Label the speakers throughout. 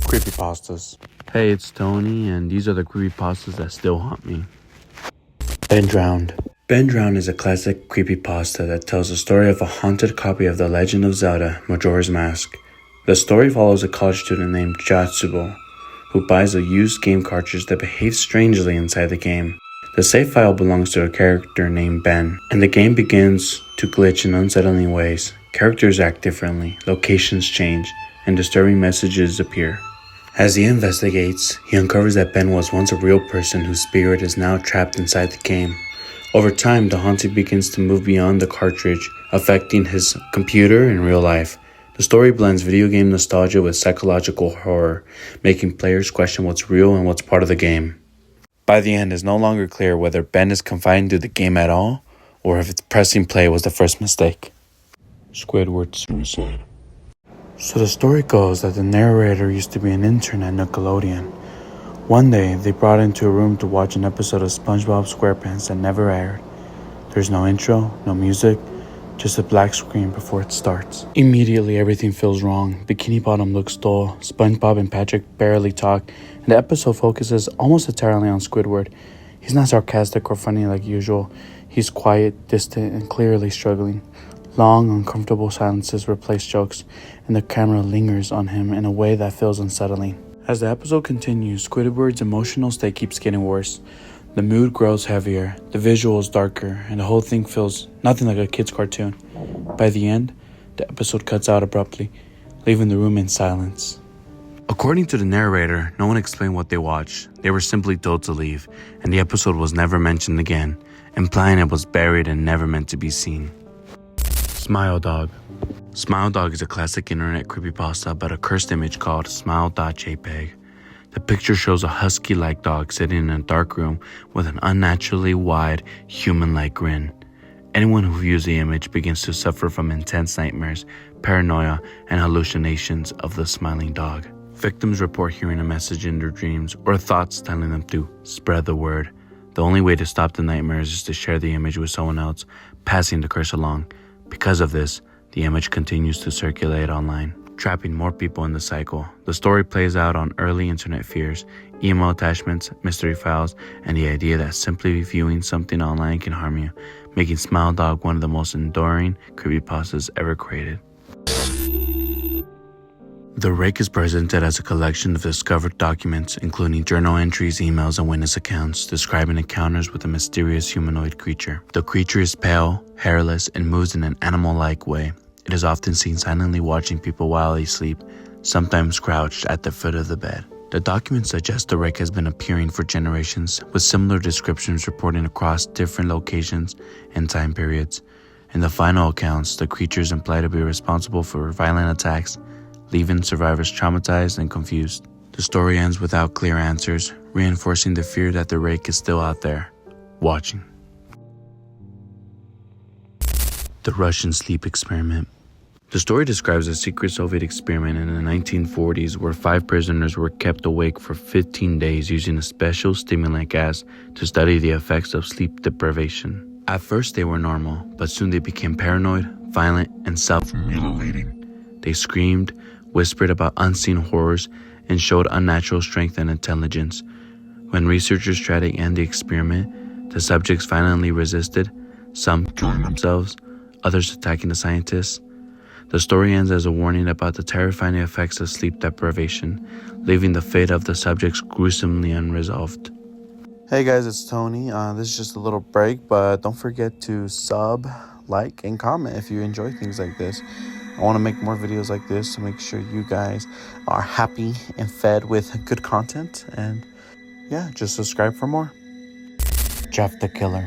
Speaker 1: Creepypastas.
Speaker 2: Hey, it's Toni, and these are the creepypastas that still haunt me.
Speaker 1: Ben Drowned. Ben Drowned is a classic creepypasta that tells the story of a haunted copy of The Legend of Zelda: Majora's Mask. The story follows a college student named Jatsubo, who buys a used game cartridge that behaves strangely inside the game. The save file belongs to a character named Ben, and the game begins to glitch in unsettling ways. Characters act differently, locations change, and disturbing messages appear. As he investigates, he uncovers that Ben was once a real person whose spirit is now trapped inside the game. Over time, the haunting begins to move beyond the cartridge, affecting his computer and real life. The story blends video game nostalgia with psychological horror, making players question what's real and what's part of the game. By the end, it's no longer clear whether Ben is confined to the game at all, or if pressing play was the first mistake.
Speaker 2: Squidward's suicide.
Speaker 1: So the story goes that the narrator used to be an intern at Nickelodeon. One day, they brought into a room to watch an episode of SpongeBob SquarePants that never aired. There's no intro, no music, just a black screen before it starts. Immediately, everything feels wrong. Bikini Bottom looks dull, SpongeBob and Patrick barely talk, and the episode focuses almost entirely on Squidward. He's not sarcastic or funny like usual. He's quiet, distant, and clearly struggling. Long, uncomfortable silences replace jokes, and the camera lingers on him in a way that feels unsettling. As the episode continues, Squidward's emotional state keeps getting worse. The mood grows heavier, the visuals darker, and the whole thing feels nothing like a kid's cartoon. By the end, the episode cuts out abruptly, leaving the room in silence. According to the narrator, no one explained what they watched. They were simply told to leave, and the episode was never mentioned again, implying it was buried and never meant to be seen. Smile Dog. Smile Dog is a classic internet creepypasta about a cursed image called smile.jpg. The picture shows a husky-like dog sitting in a dark room with an unnaturally wide, human-like grin. Anyone who views the image begins to suffer from intense nightmares, paranoia, and hallucinations of the smiling dog. Victims report hearing a message in their dreams or thoughts telling them to spread the word. The only way to stop the nightmares is to share the image with someone else, passing the curse along. Because of this, the image continues to circulate online, trapping more people in the cycle. The story plays out on early internet fears, email attachments, mystery files, and the idea that simply viewing something online can harm you, making Smile Dog one of the most enduring creepypastas ever created. The Rake is presented as a collection of discovered documents, including journal entries, emails, and witness accounts describing encounters with a mysterious humanoid creature. The creature is pale, hairless, and moves in an animal-like way. It is often seen silently watching people while they sleep, sometimes crouched at the foot of the bed. The documents suggest the Rake has been appearing for generations, with similar descriptions reporting across different locations and time periods. In the final accounts, the creature is implied to be responsible for violent attacks, leaving survivors traumatized and confused. The story ends without clear answers, reinforcing the fear that the Rake is still out there, watching. The Russian sleep experiment. The story describes a secret Soviet experiment in the 1940s where 5 prisoners were kept awake for 15 days using a special stimulant gas to study the effects of sleep deprivation. At first they were normal, but soon they became paranoid, violent, and self-mutilating. They screamed, whispered about unseen horrors, and showed unnatural strength and intelligence. When researchers tried to end the experiment, the subjects violently resisted, some killing themselves, others attacking the scientists. The story ends as a warning about the terrifying effects of sleep deprivation, leaving the fate of the subjects gruesomely unresolved.
Speaker 3: Hey guys, it's Tony. This is just a little break, but don't forget to sub, like, and comment if you enjoy things like this. I want to make more videos like this to make sure you guys are happy and fed with good content. And yeah, just subscribe for more.
Speaker 1: Jeff the Killer.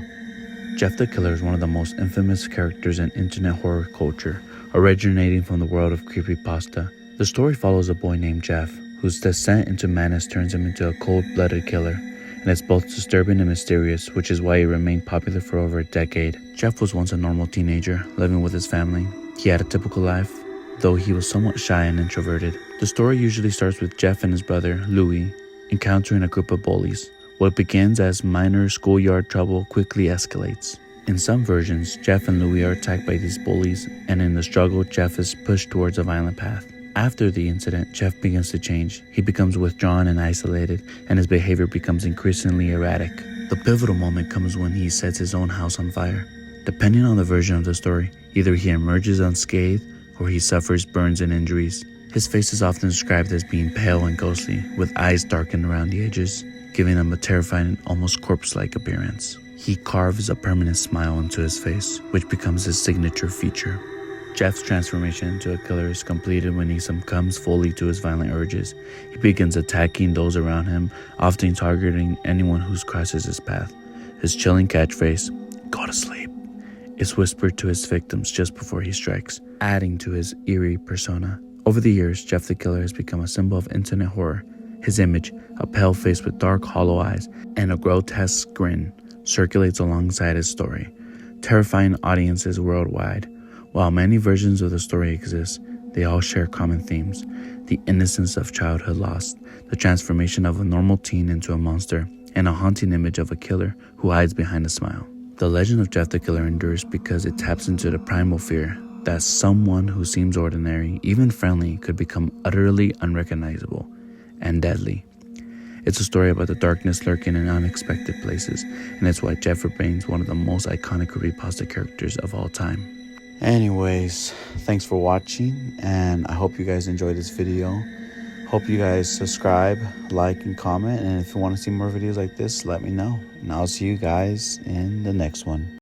Speaker 1: Jeff the Killer is one of the most infamous characters in internet horror culture, originating from the world of creepypasta. The story follows a boy named Jeff, whose descent into madness turns him into a cold-blooded killer, and it's both disturbing and mysterious, which is why he remained popular for over a decade. Jeff was once a normal teenager, living with his family. He had a typical life, though he was somewhat shy and introverted. The story usually starts with Jeff and his brother, Louis, encountering a group of bullies. What begins as minor schoolyard trouble quickly escalates. In some versions, Jeff and Louis are attacked by these bullies, and in the struggle, Jeff is pushed towards a violent path. After the incident, Jeff begins to change. He becomes withdrawn and isolated, and his behavior becomes increasingly erratic. The pivotal moment comes when he sets his own house on fire. Depending on the version of the story, either he emerges unscathed or he suffers burns and injuries. His face is often described as being pale and ghostly, with eyes darkened around the edges, giving him a terrifying, almost corpse-like appearance. He carves a permanent smile into his face, which becomes his signature feature. Jeff's transformation into a killer is completed when he succumbs fully to his violent urges. He begins attacking those around him, often targeting anyone who crosses his path. His chilling catchphrase, "Go to sleep," is whispered to his victims just before he strikes, adding to his eerie persona. Over the years, Jeff the Killer has become a symbol of internet horror. His image, a pale face with dark, hollow eyes and a grotesque grin, circulates alongside his story, terrifying audiences worldwide. While many versions of the story exist, they all share common themes: the innocence of childhood lost, the transformation of a normal teen into a monster, and a haunting image of a killer who hides behind a smile. The legend of Jeff the Killer endures because it taps into the primal fear that someone who seems ordinary, even friendly, could become utterly unrecognizable and deadly. It's a story about the darkness lurking in unexpected places, and it's why Jeff remains one of the most iconic creepypasta characters of all time. Anyways, thanks for watching, and I hope you guys enjoyed this video. Hope you guys subscribe, like, and comment, and if you want to see more videos like this, let me know. And I'll see you guys in the next one.